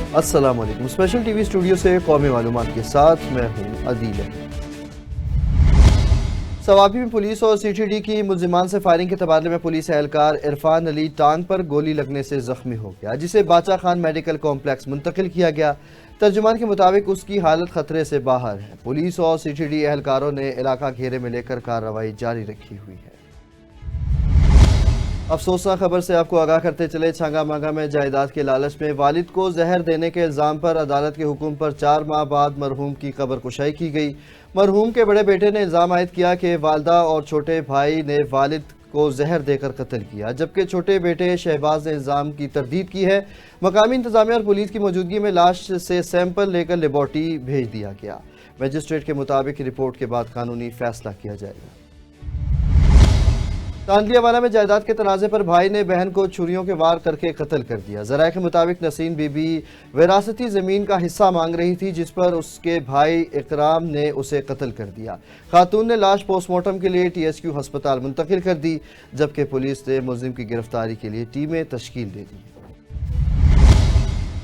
अस्सलाम वालेकुम। Special TV studio से कौमी मालूमात के साथ मैं हूँ अदील। सवाबी में पुलिस और सीटीडी की मुल्जिमान से फायरिंग के तबादले में पुलिस एहलकार इरफान अली टांग पर गोली लगने से जख्मी हो गया, जिसे बादशाह खान मेडिकल कॉम्प्लेक्स मुंतकिल किया गया। तर्जुमान के मुताबिक उसकी हालत खतरे से बाहर है। पुलिस और सीटीडी एहलकारों ने इलाका घेरे में लेकर कार्रवाई जारी रखी हुई है। अफसोसनाक खबर से आपको आगाह करते चले, छांगा मांगा में जायदाद के लालच में वालिद को जहर देने के इल्ज़ाम पर अदालत के हुक्म पर 4 माह बाद मरहूम की कब्र कुशाई की गई। मरहूम के बड़े बेटे ने इल्ज़ाम आयद किया कि वालदा और छोटे भाई ने वालिद को जहर देकर कत्ल किया, जबकि छोटे बेटे शहबाज ने इल्ज़ाम की तरदीद की है। मकामी इंतजामिया और पुलिस की मौजूदगी में लाश से सैंपल लेकर लेबॉर्ट्री भेज दिया गया। मजिस्ट्रेट के मुताबिक रिपोर्ट के बाद कानूनी फैसला किया जाएगा। तांदलियावाला में जायदाद के तनाज़े पर भाई ने बहन को छुरियों के वार करके कत्ल कर दिया। ज़राए के मुताबिक नसीन बीबी विरासती ज़मीन का हिस्सा मांग रही थी, जिस पर उसके भाई इकराम ने उसे कत्ल कर दिया। खातून ने लाश पोस्टमार्टम के लिए TSQ हस्पताल मुंतकिल कर दी, जबकि पुलिस ने मुलजिम की गिरफ्तारी के लिए टीमें तश्कील दे दी।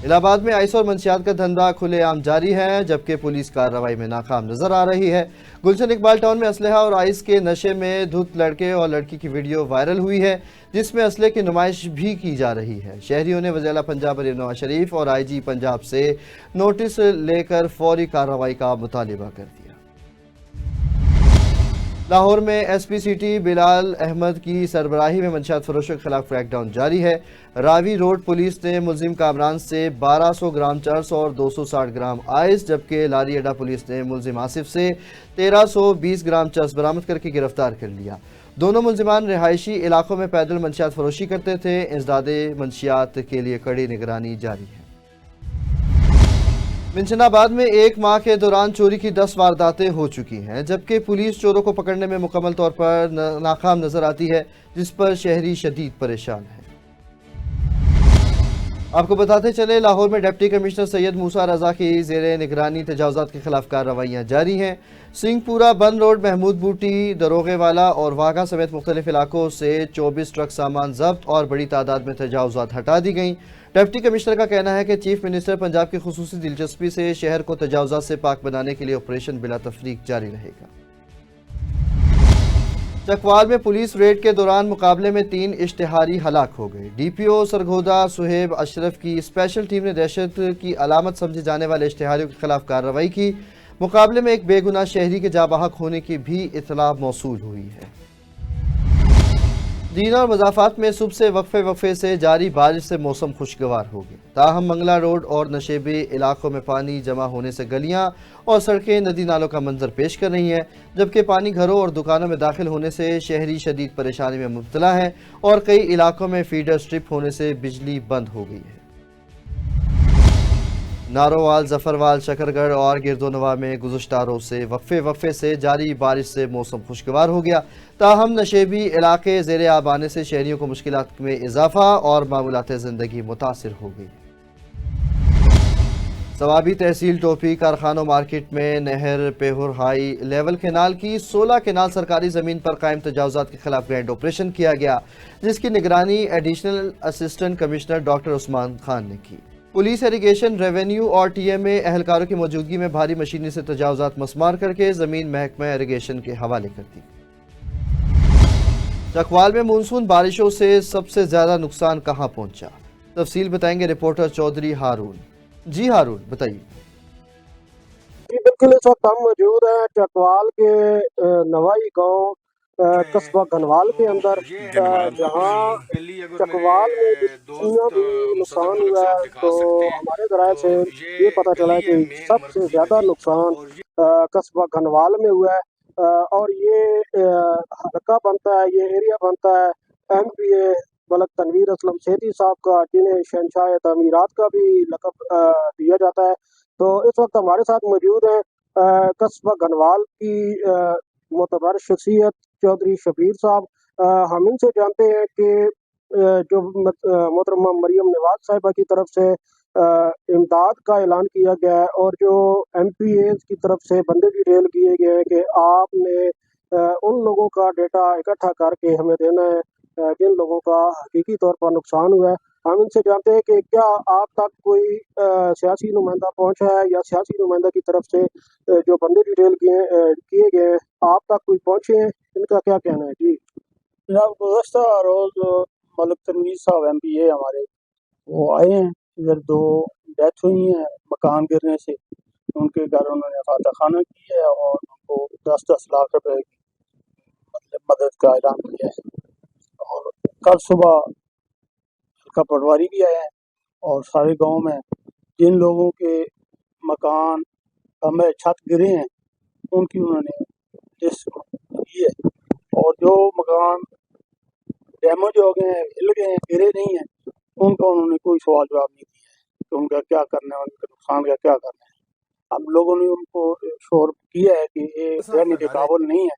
इलाहाबाद में आइस और मंशियात का धंधा खुलेआम जारी है, जबकि पुलिस कार्रवाई में नाकाम नजर आ रही है। गुलशन इकबाल टाउन में असलहा और आइस के नशे में धुत लड़के और लड़की की वीडियो वायरल हुई है, जिसमें असले की नुमाइश भी की जा रही है। शहरियों ने वज़ीर आला पंजाब नवाज शरीफ और IG पंजाब से नोटिस लेकर फौरी कार्रवाई का मुतालिबा कर दिया। लाहौर में SP सिटी बिलाल अहमद की सरबराही में मंशियात फरोशों के खिलाफ क्रैकडाउन जारी है। रावी रोड पुलिस ने मुलजिम कामरान से 1200 ग्राम चरस और 260 ग्राम आइस, जबकि लारी अड्डा पुलिस ने मुलजिम आसिफ से 1320 ग्राम चरस बरामद करके गिरफ्तार कर लिया। दोनों मुलजिमान रिहायशी इलाकों में पैदल मंशियात फरोशी करते थे। इंसदादे मंशियात के लिए कड़ी निगरानी जारी है। मिंशनाबाद में एक माह के दौरान चोरी की 10 वारदातें हो चुकी हैं, जबकि पुलिस चोरों को पकड़ने में मुकम्मल तौर पर नाकाम नजर आती है, जिस पर शहरी शदीद परेशान है। आपको बताते चले, लाहौर में डिप्टी कमिश्नर सैयद मूसा रजा की ज़ेरे निगरानी तजावुज़ात के खिलाफ कार्रवाइयाँ जारी हैं। सिंहपुरा बंद रोड, महमूद बूटी, दरोगे वाला और वाघा समेत मुख्तलिफ इलाकों से 24 ट्रक सामान जब्त और बड़ी तादाद में तजावुज़ात हटा दी गई। डिप्टी कमिश्नर का कहना है कि चीफ मिनिस्टर पंजाब की खुसूसी दिलचस्पी से शहर को तजावुज़ात से पाक बनाने के लिए ऑपरेशन बिला तफरीक जारी रहेगा। चकवाल में पुलिस रेड के दौरान मुकाबले में 3 इश्तिहारी हलाक हो गए। DPO सरगोदा सुहेब अशरफ की स्पेशल टीम ने दहशत की अलामत समझे जाने वाले इश्तिहारियों के खिलाफ कार्रवाई की। मुकाबले में एक बेगुनाह शहरी के जाबाहक होने की भी इत्तला मौसूल हुई है। दीन और मज़ाफ़ात में सुबह से वक्फे से जारी बारिश से मौसम खुशगवार हो गया। ताहम मंगला रोड और नशेबे इलाकों में पानी जमा होने से गलियां और सड़कें नदी नालों का मंजर पेश कर रही हैं, जबकि पानी घरों और दुकानों में दाखिल होने से शहरी शदीद परेशानी में मुब्तला है और कई इलाकों में फीडर स्ट्रिप होने से बिजली बंद हो गई है। नारोवाल, जफरवाल, शकरगढ़ और गिरदोनवा में गुज़श्ता रोज़ से वक्फे से जारी बारिश से मौसम खुशगवार हो गया। ताहम नशेबी इलाके ज़ेरे आब आने से शहरियों को मुश्किलात में इजाफा और मामूलात ज़िंदगी मुतासिर हो गई। सवाबी तहसील टोपी कारखानों मार्केट में नहर पेहुर हाई लेवल केनाल की 16 केनाल सरकारी ज़मीन पर कायम तजावुज़ात के खिलाफ ग्रैंड ऑपरेशन किया गया, जिसकी निगरानी additional assistant commissioner doctor Usman Khan ने की। पुलिस, इरिगेशन, रेवेन्यू और TMA एहलकारों की मौजूदगी में भारी मशीनरी से तजावुज़ात मसमार करके ज़मीन महकमा इरिगेशन के हवाले कर दी। चकवाल में मानसून बारिशों से सबसे ज़्यादा नुकसान कहाँ पहुँचा, तफसील बताएंगे रिपोर्टर चौधरी हारून। जी हारून, बताइए। जी बिल्कुल, इस वक्त हम मौजूद हैं चकवाल के नवाई गांव कस्बा गनवाल के अंदर, जहां चकवाल में जितना भी नुकसान हुआ है, तो हमारे ज़राए से ये पता चला है कि सबसे ज़्यादा नुकसान कस्बा गनवाल में हुआ है। और ये हल्का बनता है, ये एरिया बनता है MPA मलक तनवीर असलम सेठी साहब का, जिन्हें शहनशाह तमीरात का भी लक़ब दिया जाता है। तो इस वक्त हमारे साथ मौजूद हैं कस्बा गनवाल की मोतबर शख्सियत चौधरी शबीर साहब। हम इनसे जानते हैं कि जो मोहतरमा मरियम नवाज साहिबा की तरफ से इमदाद का ऐलान किया गया है और जो MPAs की तरफ से बंदे डिटेल किए गए हैं कि आपने उन लोगों का डेटा इकट्ठा करके हमें देना है जिन लोगों का हकीकी तौर पर नुकसान हुआ है। हम इनसे जानते हैं कि क्या आप तक कोई सियासी नुमाइंदा पहुंचा है या सियासी नुमाइंदा की तरफ से जो बंदे डिटेल किए गए हैं आप तक कोई पहुंचे हैं, इनका क्या कहना है? जी जनाब, गुज़श्ता रोज़ मलिक तनवीर साहब MPA हमारे वो आए हैं, इधर 2 डेथ हुई हैं मकान गिरने से। उनके घर उन्होंने फातह खाना की है और उनको 10-10 लाख रुपए की मतलब मदद का ऐलान किया है। और कल सुबह हल्का पटवारी भी आए हैं और सारे गांव में जिन लोगों के मकान में छत गिरे हैं उनकी उन्होंने लिस्ट की है, और जो मकान डैमेज हो गए हैं, हिल गए हैं, गिरे नहीं हैं, उनका उन्होंने कोई सवाल जवाब नहीं दिया है कि उनका क्या करना है, उनके नुकसान का क्या करना है। हम लोगों ने उनको शोर किया है कि ये रहने के काबिल नहीं है,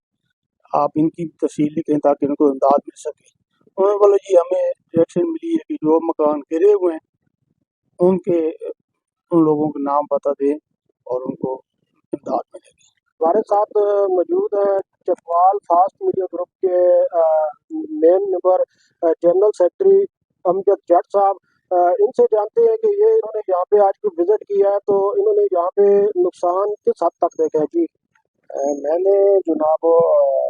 आप इनकी तफसील लिखें ताकि इनको इमदाद मिल सके। उन्होंने बोला जी हमें रिएक्शन मिली है कि जो मकान गिरे हुए हैं उनके उन लोगों के नाम पता दें और उनको इमदाद मिलेगी। हमारे साथ मौजूद हैं चकवाल फास्ट मीडिया ग्रुप के main member general secretary Amjad Jatt साहब। इनसे जानते हैं कि ये इन्होंने यहाँ पे आज को विजिट किया है, तो इन्होंने यहाँ पे नुकसान किस हद तक देखा है? जी मैंने जनाब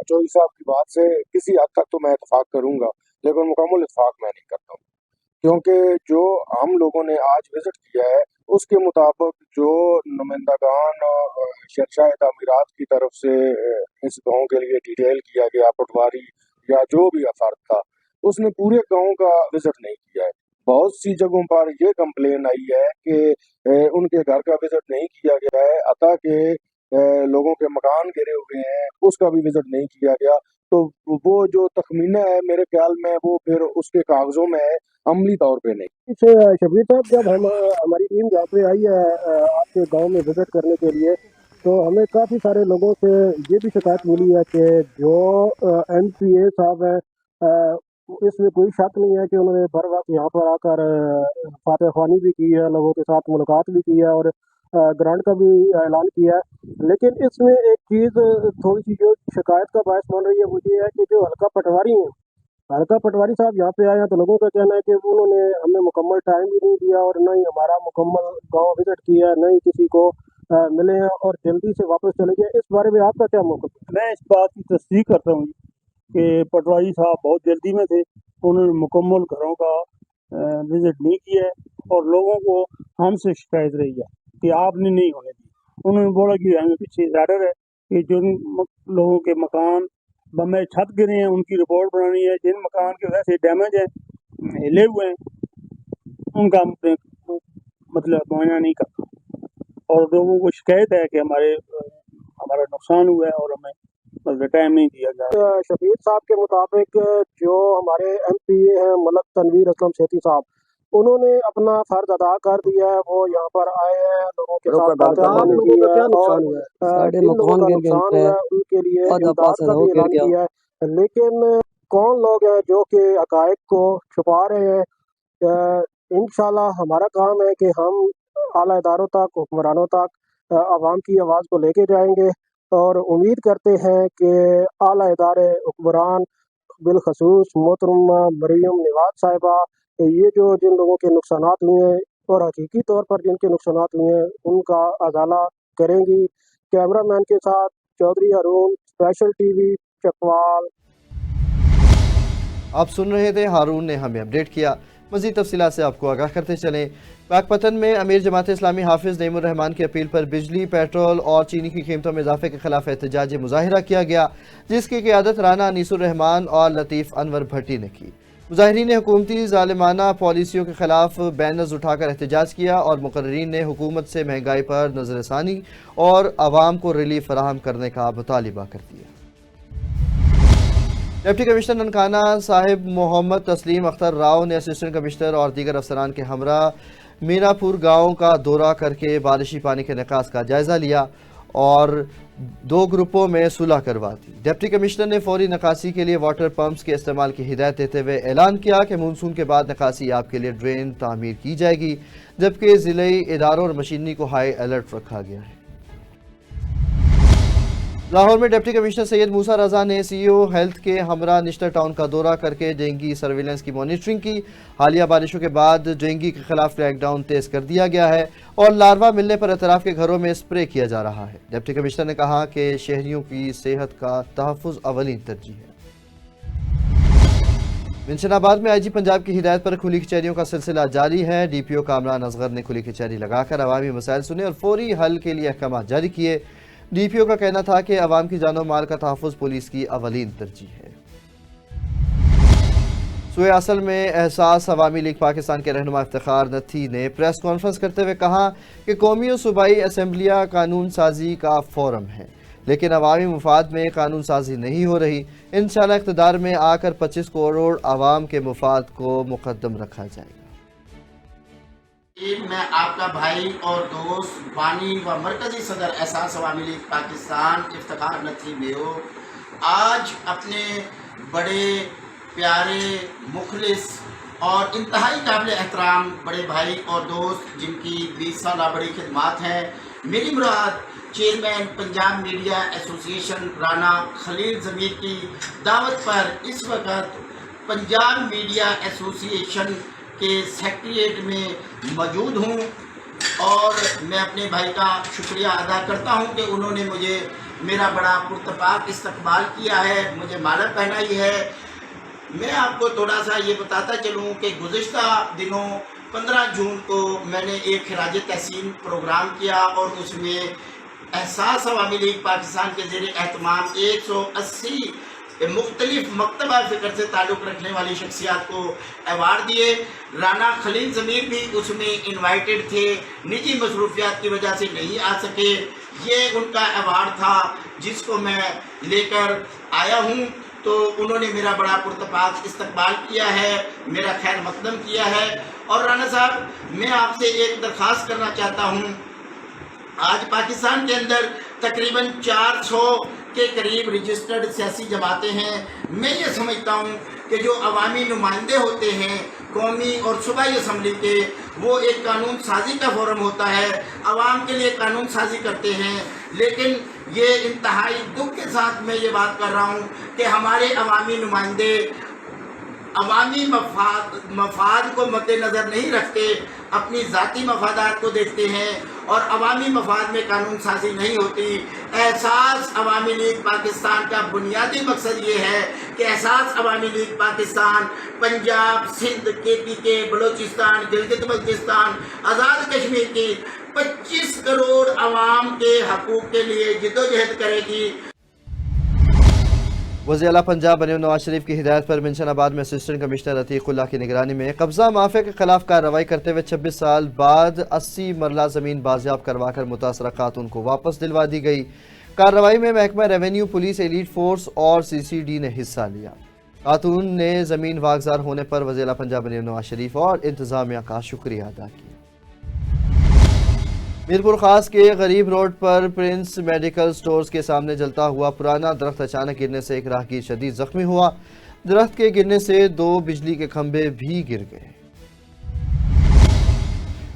चौधरी साहब की बात से किसी हद तक तो मैं इत्तेफाक करूंगा, लेकिन मुकम्मल इत्तेफाक मैं नहीं करता हूँ, क्योंकि जो हम लोगों ने आज विजिट किया है उसके मुताबिक जो नुमाइंदागान शहंशाह तामीरात की तरफ से इस गांव के लिए डिटेल किया गया, पटवारी या जो भी अफर्द था, उसने पूरे गांव का विजिट नहीं किया है। बहुत सी जगहों पर ये कंप्लेन आई है कि उनके घर का विजिट नहीं किया गया है, अतः के लोगों के मकान गिरे हुए हैं उसका भी विजिट नहीं किया गया। तो वो जो तखमीना है मेरे ख्याल में वो फिर उसके कागजों में है, अमली तौर पे नहीं। शबीर साहब, जब हमारी टीम यहाँ पे आई है आपके गांव में विजिट करने के लिए, तो हमें काफ़ी सारे लोगों से ये भी शिकायत मिली है कि जो MPA साहब हैं इसमें कोई शक नहीं है कि उन्होंने बर वक्त यहाँ पर आकर फातह ख्वानी भी की है, लोगों के साथ मुलाकात भी की है और ग्रांट का भी ऐलान किया है। लेकिन इसमें एक चीज़ थोड़ी सी जो शिकायत का बायस बन रही है वो ये है कि जो हल्का पटवारी हैं, हल्का पटवारी साहब यहाँ पे आए हैं, तो लोगों का कहना है कि उन्होंने हमें मुकम्मल टाइम भी नहीं दिया और न ही हमारा मुकम्मल गांव विजिट किया, न ही किसी को मिले हैं और जल्दी से वापस चले गए। इस बारे में आपका क्या मौक़िफ़ है? मैं इस बात की तस्दीक करता हूँ कि पटवारी साहब बहुत जल्दी में थे, उन्होंने मुकम्मल घरों का विजिट नहीं किया है और लोगों को हमसे शिकायत रही है कि आपने नहीं होने दी। उन्होंने बोला कि हमें पीछे ऑर्डर है कि जिन लोगों के मकान में छत गिरे हैं उनकी रिपोर्ट बनानी है, जिन मकान के वजह से डैमेज है, हिले हुए हैं, उनका मतलब मुआयना नहीं करता। और लोगों को शिकायत है कि हमारा नुकसान हुआ है और हमें मतलब टाइम नहीं दिया गया। शबीर साहब के मुताबिक जो हमारे MPA हैं मलिक तनवीर असलम सेठी साहब, उन्होंने अपना फर्ज अदा कर दिया है, वो यहाँ पर आए हैं, लोगों के साथ बातचीत की है और जिन लोगों का नुकसान हुआ है उनके लिए इमदाद का भी ऐलान किया है। लेकिन कौन लोग हैं जो कि हकायक को छुपा रहे हैं? इंशाल्लाह हमारा काम है कि हम आला इदारों तक, हुक्मरानों तक आवाम की आवाज़ को लेके जाएंगे और उम्मीद करते हैं कि आला इदारे, हुक्मरान, बिलखसूस मोहतरमा मरियम नवाज साहिबा, ये जो जिन लोगों के नुकसानात हुए हैं और हकीकी तौर पर जिनके नुकसानात हुए हैं उनका अजाला करेंगी। कैमरामैन के साथ चौधरी हारून, स्पेशल TV, चकवाल। आप सुन रहे थे, हारून ने हमें अपडेट किया। मज़ीद तफसीलात से आपको आगाह करते चलें। पाकपतन में अमीर जमात इस्लामी हाफिज़ नईमुर रहमान की अपील पर बिजली, पेट्रोल और चीनी की कीमतों में इजाफे के खिलाफ एहतजाजी मुजाहिरा किया गया, जिसकी क़ियादत राना अनीसुर रहमान और लतीफ़ अनवर भट्टी ने की। मुजाहिरीन ने हुकूमती ज़ालिमाना पॉलिसियों के खिलाफ बैनर्स उठाकर एहतजाज किया और मुकर्रीरीन ने हुकूमत से महंगाई पर नज़रसानी और आवाम को रिलीफ फराहम करने का मुतालिबा कर दिया। डिप्टी कमिश्नर ननकाना साहिब मोहम्मद तस्लीम अख्तर राव ने असिस्टेंट कमिश्नर और दीगर अफसरान के हमरा मीनापुर गाँव का दौरा करके बारिशी पानी के निकास का जायज़ा लिया और 2 ग्रुपों में सुलह करवा दी। डिप्टी कमिश्नर ने फौरी निकासी के लिए वाटर पंप्स के इस्तेमाल की हिदायत देते हुए ऐलान किया कि मानसून के बाद निकासी याब के लिए ड्रेन तामीर की जाएगी, जबकि ज़िले इदारों और मशीनरी को हाई अलर्ट रखा गया है। लाहौर में डिप्टी कमिश्नर सैयद मूसा रजा ने सीईओ हेल्थ के हमरा निश्तर टाउन का दौरा करके डेंगू सर्विलेंस की मॉनिटरिंग की। हालिया बारिशों के बाद डेंगू के खिलाफ क्रैकडाउन तेज कर दिया गया है और लार्वा मिलने पर अतराफ के घरों में स्प्रे किया जा रहा है। डिप्टी कमिश्नर ने कहा कि शहरियों की सेहत का तहफ़्फ़ुज़ अवलीन तरजीह है। मिंशनाबाद में आईजी पंजाब की हिदायत पर खुली कचहरियों का सिलसिला जारी है। डीपीओ कामरान असगर ने खुली कचहरी लगाकर अवामी मसाइल सुने और फौरी हल के लिए अहकाम जारी किए। डीपीओ का कहना था कि अवाम की जानो माल का तहफ़्फ़ुज़ पुलिस की अवलीन तरजीह है। सूए असल में एहसास अवामी लीग पाकिस्तान के रहनुमा इफ्तिखार नथी ने प्रेस कॉन्फ्रेंस करते हुए कहा कि कौमी और सूबाई असम्बलियाँ कानून साजी का फोरम है, लेकिन अवामी मुफाद में कानून साजी नहीं हो रही। इंशाअल्लाह इक़्तिदार में आकर 25 करोड़ आवाम के मुफाद को मुक़द्दम रखा जाएगा। मैं आपका भाई और दोस्त बानी व मरकजी सदर एहसास अवामी लीग पाकिस्तान इफ्तिखार नथी बेओ आज अपने बड़े प्यारे मुखलिस और इंतहाई काबिल एहतराम बड़े भाई और दोस्त जिनकी 20 साल बड़ी खिदमात हैं, मेरी मुराद chairman Punjab media association Rana Khalil Zameer की दावत पर इस वक्त पंजाब मीडिया एसोसिएशन के सेक्रेटेरिएट में मौजूद हूँ और मैं अपने भाई का शुक्रिया अदा करता हूँ कि उन्होंने मुझे मेरा बड़ा पुरतपाक इस्तकबाल किया है, मुझे माला पहनाई है। मैं आपको थोड़ा सा ये बताता चलूँ कि गुज़िश्ता दिनों 15 जून को मैंने एक खिराज तहसीन प्रोग्राम किया और उसमें एहसास अवामी लीग पाकिस्तान के ज़ेरे एहतमाम 180 मुख्तलिफ मकतबा फ़िक्र से ताल्लुक़ रखने वाली शख्सियात को अवार्ड दिए। राना खलील ज़मीर भी उसमें इनवाइटेड थे, निजी मसरूफियात की वजह से नहीं आ सके। ये उनका अवार्ड था जिसको मैं लेकर आया हूँ, तो उन्होंने मेरा बड़ा पुरतपाक इस्तकबाल किया है, मेरा खैर मकदम किया है। और राना साहब, मैं आपसे एक दरख्वास्त करना चाहता हूँ। आज पाकिस्तान के अंदर तकरीबन 400 के करीब रजिस्टर्ड सियासी जमातें हैं। मैं ये समझता हूँ कि जो अवामी नुमाइंदे होते हैं कौमी और सूबाई असम्बली के, वो एक कानून साजी का फोरम होता है, अवाम के लिए कानून साजी करते हैं। लेकिन ये इंतहाई दुख के साथ मैं ये बात कर रहा हूँ कि हमारे अवामी नुमाइंदे अवामी मफाद को मद्देनज़र नहीं रखते, अपनी ज़ाती मफादात को देखते हैं और अवामी मफाद में कानून साजी नहीं होती। एहसास अवामी लीग पाकिस्तान का बुनियादी मकसद ये है कि एहसास अवामी लीग पाकिस्तान पंजाब, सिंध, KPK, बलूचिस्तान, गिलगित बल्तिस्तान, आज़ाद कश्मीर की 25 करोड़ आवाम के हकूक़ के लिए जिद्दोजहद करेगी। वज़ीर आला पंजाब बने नवाज शरीफ की हिदायत पर मिंशनाबाद में असिस्टेंट कमिश्नर अतीकुल्लाह की निगरानी में कब्जा माफिया के खिलाफ कार्रवाई करते हुए 26 साल बाद 80 मरला ज़मीन बाजियाब करवाकर मुतासरा खातून को वापस दिलवा दी गई। कार्रवाई में महकमा रेवेन्यू, पुलिस, एलीट फोर्स और CCD ने हिस्सा लिया। खातून ने ज़मीन वागजार होने पर वज़ीर आला पंजाब बने नवाज शरीफ और इंतज़ामिया का शुक्रिया अदा किया। मीरपुर खास के गरीब रोड पर प्रिंस मेडिकल स्टोर्स के सामने जलता हुआ पुराना दरख्त अचानक गिरने से एक राहगीर शदीद जख्मी हुआ। दरख्त के गिरने से 2 बिजली के खंभे भी गिर गए।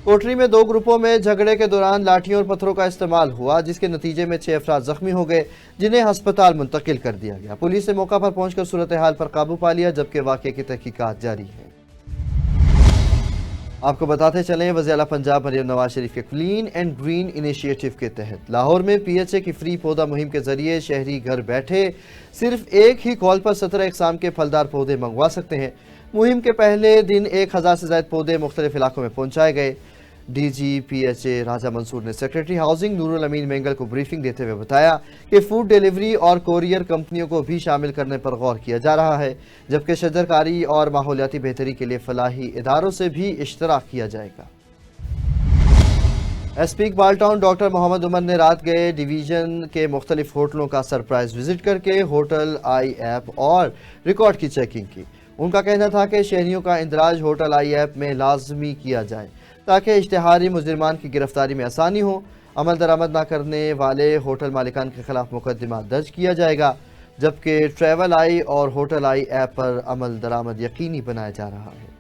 कोटरी में 2 ग्रुपों में झगड़े के दौरान लाठियों और पत्थरों का इस्तेमाल हुआ, जिसके नतीजे में 6 अफराद जख्मी हो गए, जिन्हें हस्पताल मुंतकिल कर दिया गया। पुलिस ने मौका पर पहुंचकर सूरत हाल पर काबू पा लिया, जबकि वाक़े की तहकीकात जारी है। आपको बताते चलें, वज़ीर आला पंजाब मरीम नवाज शरीफ के क्लीन एंड ग्रीन इनिशिएटिव के तहत लाहौर में PHA की फ्री पौधा मुहिम के जरिए शहरी घर बैठे सिर्फ एक ही कॉल पर 17 इकसाम के फलदार पौधे मंगवा सकते हैं। मुहिम के पहले दिन 1000 से ज़ायद पौधे मुख्तलिफ इलाकों में पहुँचाए गए। DG PHA राजा मंसूर ने सेक्रेटरी हाउसिंग नूरुल अमीन मेंगल को ब्रीफिंग देते हुए बताया कि फूड डिलीवरी और कोरियर कंपनियों को भी शामिल करने पर गौर किया जा रहा है, जबकि शजरकारी और माहौलियाती बेहतरी के लिए फलाही इदारों से भी इश्तराक किया जाएगा। SP Iqbal town doctor Mohammad Umar ने रात गए डिवीज़न के मुख्तलिफ होटलों का सरप्राइज विजिट करके होटल आई ऐप और रिकॉर्ड की चेकिंग की। उनका कहना था कि शहरियों का इंदराज होटल आई ऐप में लाजमी किया जाए ताकि इश्तिहारी मुजरिमान की गिरफ्तारी में आसानी हो। अमल दरामद न करने वाले होटल मालिकान के खिलाफ मुकदमा दर्ज किया जाएगा, जबकि ट्रैवल आई और होटल आई ऐप पर अमल दरामद यकीनी बनाया जा रहा है।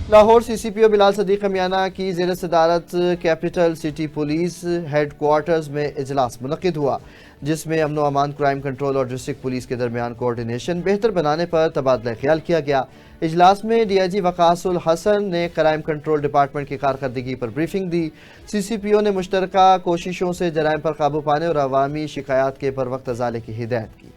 लाहौर CCPO बिलाल सदीक हमियाना की ज़ेर सदारत capital city police head quarters में इजलास मुनक्किद हुआ, जिसमें अमन व अमान, क्राइम कंट्रोल और डिस्ट्रिक्ट पुलिस के दरमियान कोऑर्डिनेशन बेहतर बनाने पर तबादला ख्याल किया गया। इजलास में DIG वकासुल हसन ने क्राइम कंट्रोल डिपार्टमेंट की कारकर्दगी पर ब्रीफिंग दी। CCPO ने मुश्तरका कोशिशों से जराइम पर काबू पाने और अवामी शिकायत के पर वक्त अजाले की हिदायत की।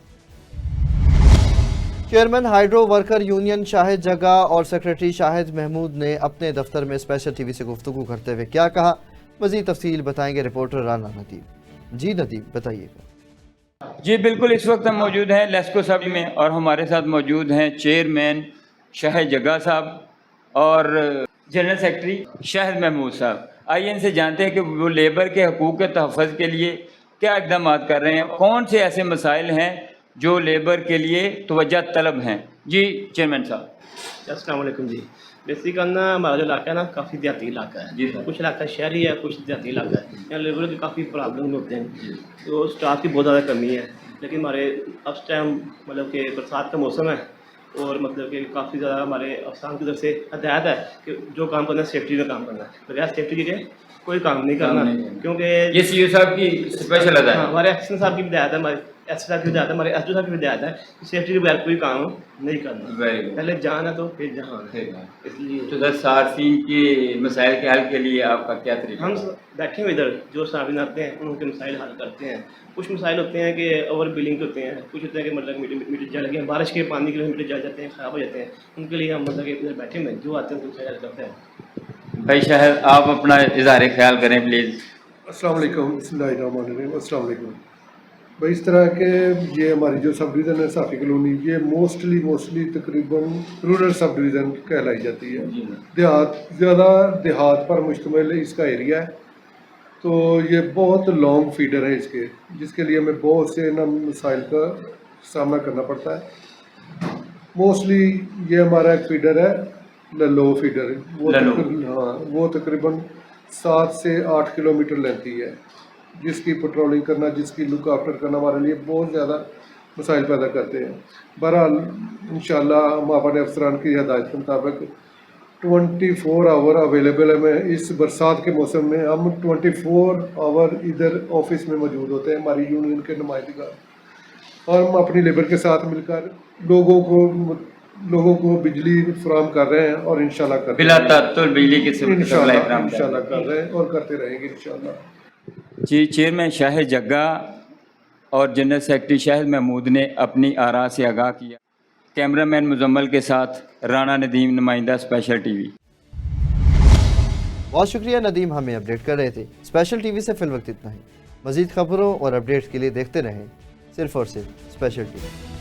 Chairman hydro worker union Shahid Jagga और सेक्रेटरी शाहिद महमूद ने अपने दफ्तर में स्पेशल TV से गुफ्तगू करते हुए क्या कहा, मज़ीद तफसील बताएंगे रिपोर्टर राना नदीम। जी नदीम, बताइएगा। जी बिल्कुल, इस वक्त हम मौजूद हैं लेस्को सब में और हमारे साथ मौजूद हैं चेयरमैन शाहिद जग्गा साहब और जनरल सेक्रेटरी शाहिद महमूद साहब। आइए इनसे जानते हैं कि वो लेबर के हकूक़ के तहफ़्फ़ुज़ के लिए क्या इक़दाम कर रहे हैं, कौन से ऐसे मसाइल हैं जो लेबर के लिए तवज्जो तलब हैं। जी चेयरमैन साहब। अस्सलाम वालेकुम जी। बेसिकल ना हमारा जो इलाका है ना काफ़ी देहाती इलाका है। जी सर। कुछ इलाका शहरी है, कुछ देहाती इलाका है। यहाँ लेबर की काफ़ी प्रॉब्लम होते हैं, तो स्टाफ की बहुत ज़्यादा कमी है। लेकिन हमारे उस टाइम मतलब कि बरसात का मौसम है और मतलब कि काफ़ी ज़्यादा हमारे अफसरान की तरफ से हिदायत है कि जो काम करना है सेफ्टी में काम करना है, बगैर सेफ्टी के कोई काम नहीं करना, क्योंकि ये CEO साहब की स्पेशल अदा है। हमारे एक्शन साहब की हिदायत है, हमारे एस साहब की हिदायत है, हमारे SDO साहब की हिदायत है कि सेफ्टी के बगैर कोई काम नहीं करना। पहले जान है तो फिर जहान है। इसलिए तो दस सारसीन के मसाइल के हल के लिए आपका क्या तरीका? हम बैठे हुए इधर जो साबिन आते हैं उनके मसाइल हल करते हैं। कुछ मसाइल होते हैं कि ओवर बिलिंग के होते हैं, कुछ होते हैं कि मतलब मीटर जल गए, बारिश के पानी के लिए मीटर जल जाते हैं, ख़राब हो जाते हैं, उनके लिए हम मतलब कि इधर बैठे हुए जो आते हैं उनसे हल करते हैं। भाई शाहिद, आप अपना इज़हार ख्याल करें प्लीज़। अस्सलाम वालेकुम, बिस्मिल्लाहिर्रहमानिर्रहीम। अस्सलाम वालेकुम भाई, इस तरह के ये हमारी जो सब डिवीज़न है साफ़ी कॉलोनी, ये मोस्टली तकरीबन रूरल सब डिवीज़न कहलाई जाती है। देहात पर मुश्तमिल इसका एरिया है, तो ये बहुत लॉन्ग फीडर है इसके, जिसके लिए हमें बहुत से ना मसाइल का सामना करना पड़ता है। मोस्टली ये हमारा एक फीडर है ललो फीडर, वो तकरीबन 7 से 8 किलोमीटर लेंथी है, जिसकी पेट्रोलिंग करना, जिसकी लुक आफ्टर करना हमारे लिए बहुत ज़्यादा मसाइल पैदा करते हैं। बहरहाल इंशाल्लाह हम अपने अफसरान की हदायत के मुताबिक 24 आवर अवेलेबल है। मैं इस बरसात के मौसम में हम 24 आवर इधर ऑफिस में मौजूद होते हैं, हमारी यूनियन के नुमाइंदगार, और हम अपनी लेबर के साथ मिलकर लोगों को बिजली फराहम कर रहे हैं और इंशाल्लाह कर बिला तात्तुल बिजली की इंशाल्लाह कर रहे हैं और करते रहेंगे इंशाल्लाह। जी चेयरमैन शाहिद जग्गा और जनरल सेक्रेटरी शाहिद महमूद ने अपनी आरा से आगाह किया। कैमरामैन मुजम्मल के साथ राना नदीम, नुमाइंदा स्पेशल TV। बहुत शुक्रिया नदीम, हमें अपडेट कर रहे थे। स्पेशल TV से फिल वक्त इतना ही। मज़ीद खबरों और अपडेट्स के लिए देखते रहें सिर्फ और सिर्फ स्पेशल TV।